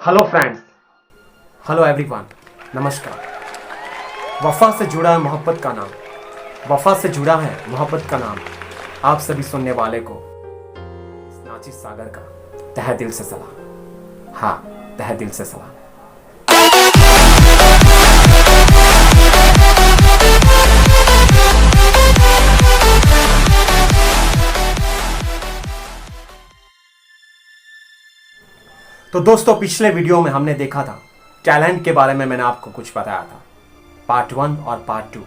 Hello friends, hello everyone, नमस्कार। वफा से जुड़ा है मोहब्बत का नाम, वफा से जुड़ा है मोहब्बत का नाम। आप सभी सुनने वाले को इस नाचिस सागर का तहे दिल से सलाम। हाँ, तहे दिल से सलाम। तो दोस्तों, पिछले वीडियो में हमने देखा था टैलेंट के बारे में। मैंने आपको कुछ बताया था, पार्ट 1 और पार्ट 2।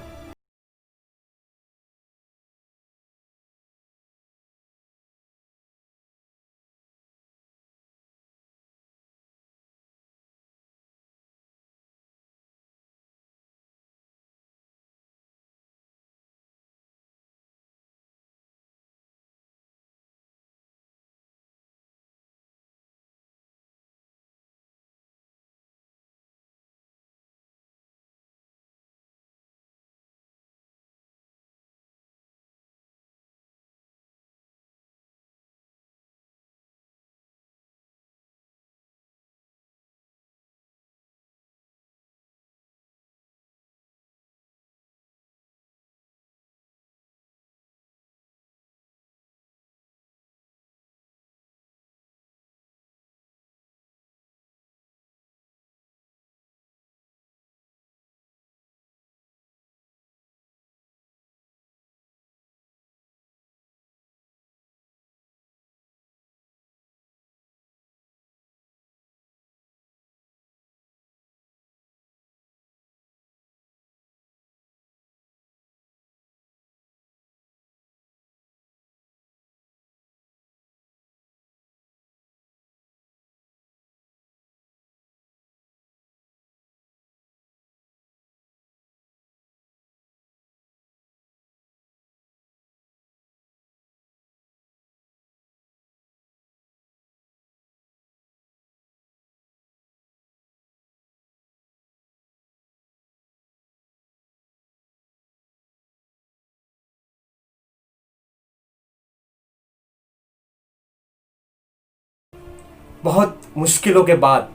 बहुत मुश्किलों के बाद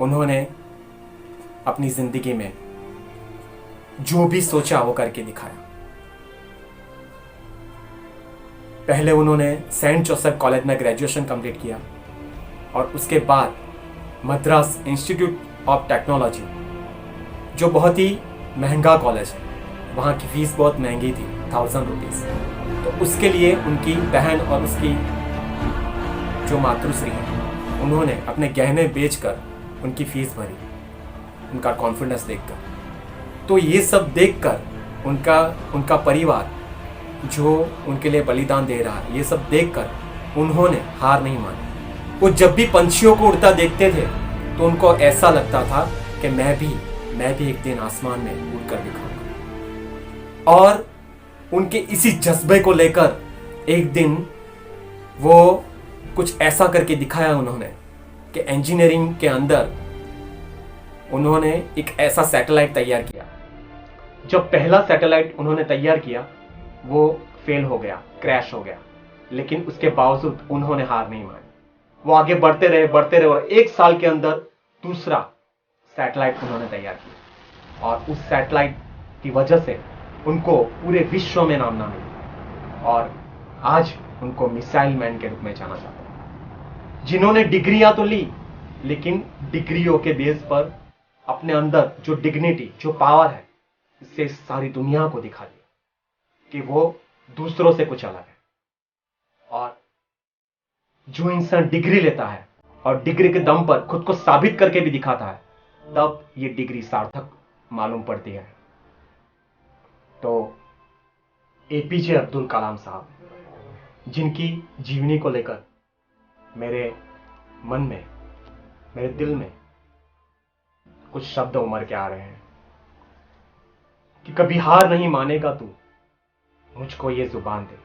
उन्होंने अपनी जिंदगी में जो भी सोचा वो करके दिखाया। पहले उन्होंने सेंट जोसेफ कॉलेज में ग्रेजुएशन कंप्लीट किया और उसके बाद मद्रास इंस्टीट्यूट ऑफ टेक्नोलॉजी, जो बहुत ही महंगा कॉलेज है, वहाँ की फीस बहुत महंगी थी, 1000 रुपीज़। तो उसके लिए उनकी बहन और उसकी जो मातृश्री है, उन्होंने अपने गहने बेचकर उनकी फीस भरी, उनका कॉन्फिडेंस देखकर। तो ये सब देखकर उनका परिवार जो उनके लिए बलिदान दे रहा है, ये सब देखकर उन्होंने हार नहीं मानी। वो जब भी पंछियों को उड़ता देखते थे तो उनको ऐसा लगता था कि मैं भी एक दिन आसमान में उड़कर दिखाऊंगा। और उनके इसी जज्बे को लेकर एक दिन वो कुछ ऐसा करके दिखाया उन्होंने कि इंजीनियरिंग के अंदर उन्होंने एक ऐसा सैटेलाइट तैयार किया। जब पहला सैटेलाइट उन्होंने तैयार किया वो फेल हो गया, क्रैश हो गया, लेकिन उसके बावजूद उन्होंने हार नहीं मानी। वो आगे बढ़ते रहे और 1 साल के अंदर दूसरा सैटेलाइट उन्होंने तैयार किया। और उस सैटेलाइट की वजह से उनको पूरे विश्व में नामना मिली और आज उनको मिसाइल मैन के रूप में जाना जाता है। जिन्होंने डिग्रियां तो ली, लेकिन डिग्रियों के बेस पर अपने अंदर जो डिग्निटी, जो पावर है, इससे सारी दुनिया को दिखा दिया कि वो दूसरों से कुछ अलग है। और जो इंसान डिग्री लेता है और डिग्री के दम पर खुद को साबित करके भी दिखाता है, तब ये डिग्री सार्थक मालूम पड़ती है। तो एपीजे अब्दुल कलाम साहब, जिनकी जीवनी को लेकर मेरे मन में, मेरे दिल में कुछ शब्द उमड़ के आ रहे हैं कि कभी हार नहीं मानेगा तू, मुझको ये जुबान दे।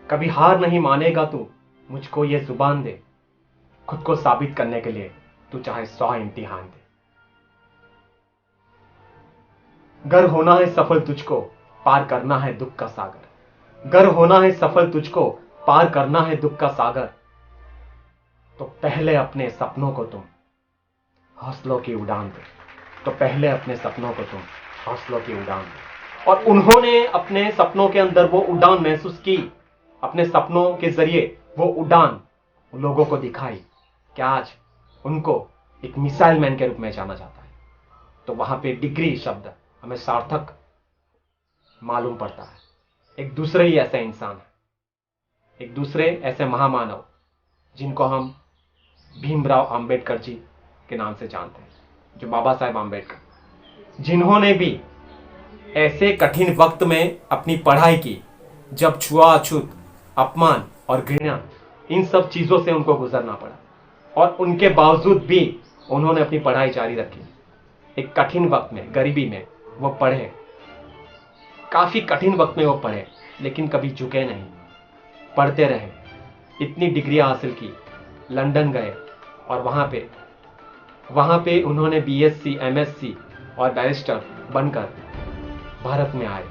कभी हार नहीं मानेगा तू, मुझको ये जुबान दे। खुद को साबित करने के लिए तू चाहे 100 इम्तिहान दे। गर होना है सफल तुझको, पार करना है दुख का सागर। गर होना है सफल तुझको, पार करना है दुख का सागर। तो पहले अपने सपनों को तुम हौसलों की उड़ान दो। तो पहले अपने सपनों को तुम हौसलों की उड़ान दो। और उन्होंने अपने सपनों के अंदर वो उड़ान महसूस की, अपने सपनों के जरिए वो उड़ान लोगों को दिखाई कि आज उनको एक मिसाइल मैन के रूप में जाना जाता है। तो वहां पे डिग्री शब्द हमें सार्थक मालूम पड़ता है। एक दूसरे ही ऐसे इंसान है, एक दूसरे ऐसे महामानव जिनको हम भीमराव अंबेडकर जी के नाम से जानते हैं, जो बाबा साहेब अंबेडकर, जिन्होंने भी ऐसे कठिन वक्त में अपनी पढ़ाई की जब छुआछूत, अपमान और घृणा, इन सब चीजों से उनको गुजरना पड़ा, और उनके बावजूद भी उन्होंने अपनी पढ़ाई जारी रखी। एक कठिन वक्त में, गरीबी में वो पढ़े, काफी कठिन वक्त में वो पढ़े, लेकिन कभी झुके नहीं, पढ़ते रहे, इतनी डिग्रियां हासिल की, लंदन गए और वहां पे उन्होंने बीएससी, एमएससी और बैरिस्टर बनकर भारत में आए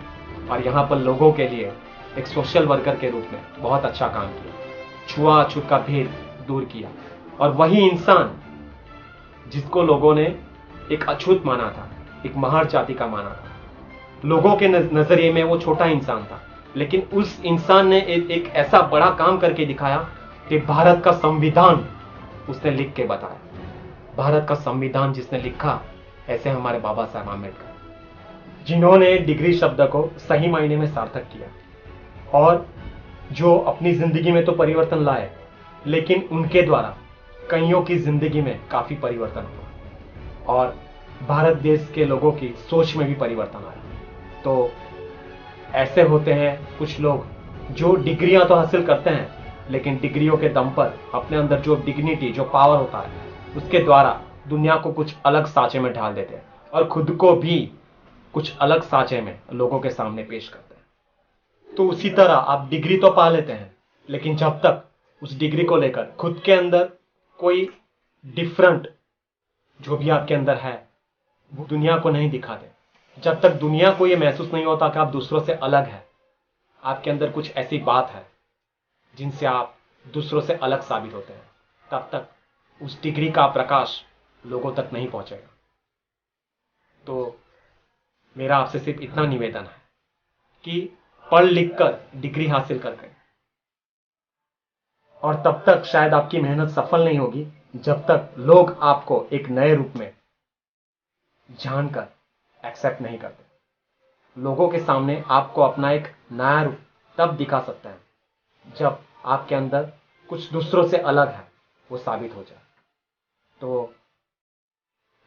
और यहाँ पर लोगों के लिए एक सोशल वर्कर के रूप में बहुत अच्छा काम किया, छुआछूत का भेद दूर किया। और वही इंसान जिसको लोगों ने एक अछूत माना था, एक महार जाति का माना था, लोगों के नजरिए में वो छोटा इंसान था, लेकिन उस इंसान ने एक ऐसा बड़ा काम करके दिखाया कि भारत का संविधान उसने लिख के बताया। भारत का संविधान जिसने लिखा, ऐसे हमारे बाबा साहब आम्बेडकर, जिन्होंने डिग्री शब्द को सही मायने में सार्थक किया और जो अपनी जिंदगी में तो परिवर्तन लाए, लेकिन उनके द्वारा कईयों की जिंदगी में काफी परिवर्तन हुआ और भारत देश के लोगों की सोच में भी परिवर्तन आया। तो ऐसे होते हैं कुछ लोग जो डिग्रियां तो हासिल करते हैं, लेकिन डिग्रियों के दम पर अपने अंदर जो डिग्निटी, जो पावर होता है, उसके द्वारा दुनिया को कुछ अलग सांचे में ढाल देते हैं और खुद को भी कुछ अलग सांचे में लोगों के सामने पेश करते हैं। तो उसी तरह आप डिग्री तो पा लेते हैं, लेकिन जब तक उस डिग्री को लेकर खुद के अंदर कोई डिफरेंट जो भी आपके अंदर है वो दुनिया को नहीं दिखाते, जब तक दुनिया को ये महसूस नहीं होता कि आप दूसरों से अलग है, आपके अंदर कुछ ऐसी बात है जिनसे आप दूसरों से अलग साबित होते हैं, तब तक उस डिग्री का प्रकाश लोगों तक नहीं पहुंचेगा। तो मेरा आपसे सिर्फ इतना निवेदन है कि पढ़ लिख कर डिग्री हासिल करके, और तब तक शायद आपकी मेहनत सफल नहीं होगी जब तक लोग आपको एक नए रूप में जानकर एक्सेप्ट नहीं करते। लोगों के सामने आपको अपना एक नया रूप तब दिखा सकते हैं जब आपके अंदर कुछ दूसरों से अलग है वो साबित हो जाए। तो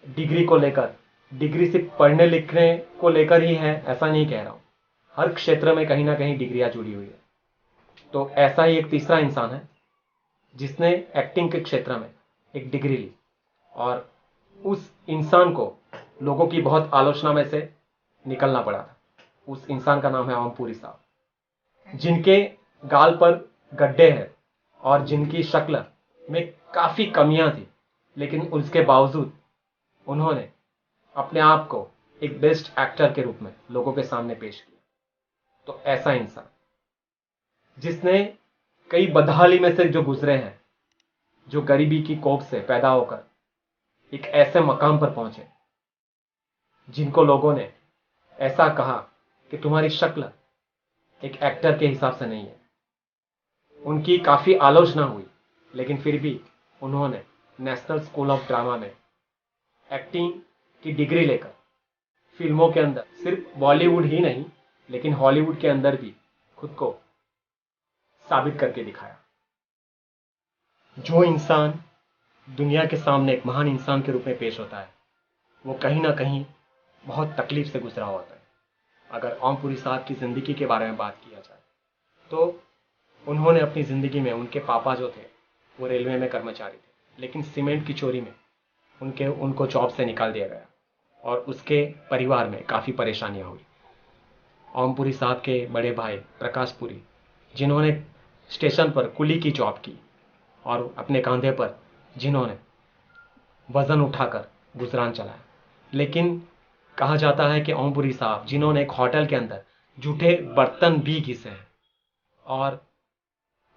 डिग्री को लेकर, डिग्री सिर्फ पढ़ने लिखने को लेकर ही है ऐसा नहीं कह रहा हूं, हर क्षेत्र में कहीं ना कहीं डिग्रियां जुड़ी हुई है। तो ऐसा ही एक तीसरा इंसान है जिसने एक्टिंग के क्षेत्र में एक डिग्री ली और उस इंसान को लोगों की बहुत आलोचना में से निकलना पड़ा था। उस इंसान का नाम है ओमपुरी साहब, जिनके गाल पर गड्ढे हैं और जिनकी शक्ल में काफी कमियां थी, लेकिन उसके बावजूद उन्होंने अपने आप को एक बेस्ट एक्टर के रूप में लोगों के सामने पेश किया। तो ऐसा इंसान जिसने कई बदहाली में से जो गुजरे हैं, जो गरीबी की कोख से पैदा होकर एक ऐसे मकाम पर पहुंचे जिनको लोगों ने ऐसा कहा कि तुम्हारी शक्ल एक एक्टर के हिसाब से नहीं है। उनकी काफी आलोचना हुई, लेकिन फिर भी उन्होंने नेशनल स्कूल ऑफ ड्रामा में एक्टिंग की डिग्री लेकर फिल्मों के अंदर सिर्फ बॉलीवुड ही नहीं लेकिन हॉलीवुड के अंदर भी खुद को साबित करके दिखाया। जो इंसान दुनिया के सामने एक महान इंसान के रूप में पेश होता है, वो कहीं ना कहीं बहुत तकलीफ से गुजरा होता है। अगर ओमपुरी साहब की जिंदगी के बारे में बात किया जाए तो उन्होंने अपनी जिंदगी में, उनके पापा जो थे वो रेलवे में कर्मचारी थे, लेकिन सीमेंट की चोरी में उनको जॉब से निकाल दिया गया और उसके परिवार में काफ़ी परेशानियां हुई। ओमपुरी साहब के बड़े भाई प्रकाश पुरी, जिन्होंने स्टेशन पर कुली की जॉब की और अपने कंधे पर जिन्होंने वजन उठाकर गुजरान चलाया, लेकिन कहा जाता है कि ओमपुरी साहब, जिन्होंने एक होटल के अंदर जूठे बर्तन भी घिसे हैं और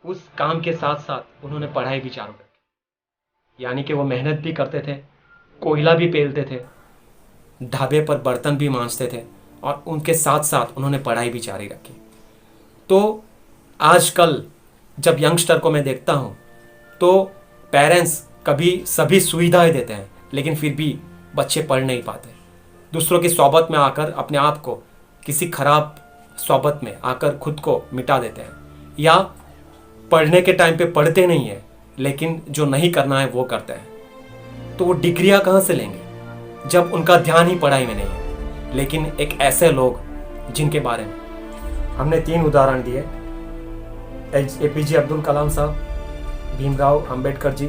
उस काम के साथ साथ उन्होंने पढ़ाई भी चालू रखी, यानी कि वो मेहनत भी करते थे कोयला भी पेलते थे, ढाबे पर बर्तन भी मांजते थे, और उनके साथ साथ उन्होंने पढ़ाई भी जारी रखी। तो आजकल जब यंगस्टर को मैं देखता हूँ तो पेरेंट्स कभी सभी सुविधाएं देते हैं, लेकिन फिर भी बच्चे पढ़ नहीं पाते। दूसरों की सोबत में आकर अपने आप को किसी खराब सोबत में आकर खुद को मिटा देते हैं, या पढ़ने के टाइम पे पढ़ते नहीं है लेकिन जो नहीं करना है वो करते हैं। तो वो डिग्रियां कहाँ से लेंगे जब उनका ध्यान ही पढ़ाई में नहीं है। लेकिन एक ऐसे लोग जिनके बारे में हमने 3 उदाहरण दिए, APJ अब्दुल कलाम साहब, भीमराव अंबेडकर जी,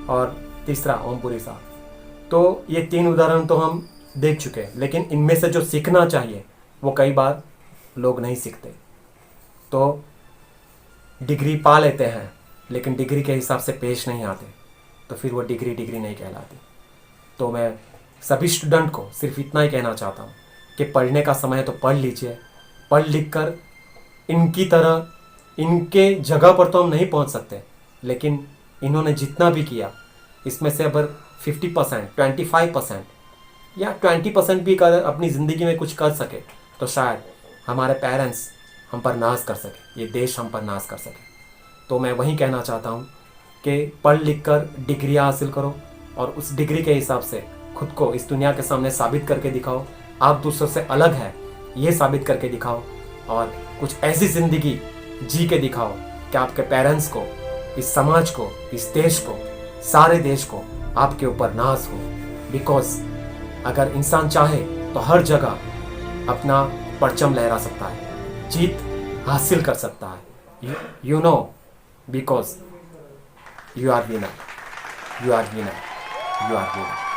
और तीसरा ओमपुरी साहब। तो ये 3 उदाहरण तो हम देख चुके हैं, लेकिन इनमें से जो सीखना चाहिए वो कई बार लोग नहीं सीखते। तो डिग्री पा लेते हैं लेकिन डिग्री के हिसाब से पेश नहीं आते, तो फिर वो डिग्री नहीं कहलाती। तो मैं सभी स्टूडेंट को सिर्फ इतना ही कहना चाहता हूँ कि पढ़ने का समय तो पढ़ लीजिए, पढ़ लिख कर इनकी तरह इनके जगह पर तो हम नहीं पहुँच सकते, लेकिन इन्होंने जितना भी किया इसमें से अगर 50%, 25% या 20% भी कर अपनी ज़िंदगी में कुछ कर सके तो शायद हमारे पेरेंट्स हम पर नाज कर सके, ये देश हम पर नाज कर सके। तो मैं वही कहना चाहता हूँ कि पढ़ लिख कर डिग्रियाँ हासिल करो और उस डिग्री के हिसाब से खुद को इस दुनिया के सामने साबित करके दिखाओ, आप दूसरों से अलग है ये साबित करके दिखाओ, और कुछ ऐसी ज़िंदगी जी के दिखाओ कि आपके पेरेंट्स को, इस समाज को, इस देश को, सारे देश को आपके ऊपर नाज हो। बिकॉज अगर इंसान चाहे तो हर जगह अपना परचम लहरा सकता है, जीत हासिल कर सकता है। You know, because you are winner, you are winner, you are winner.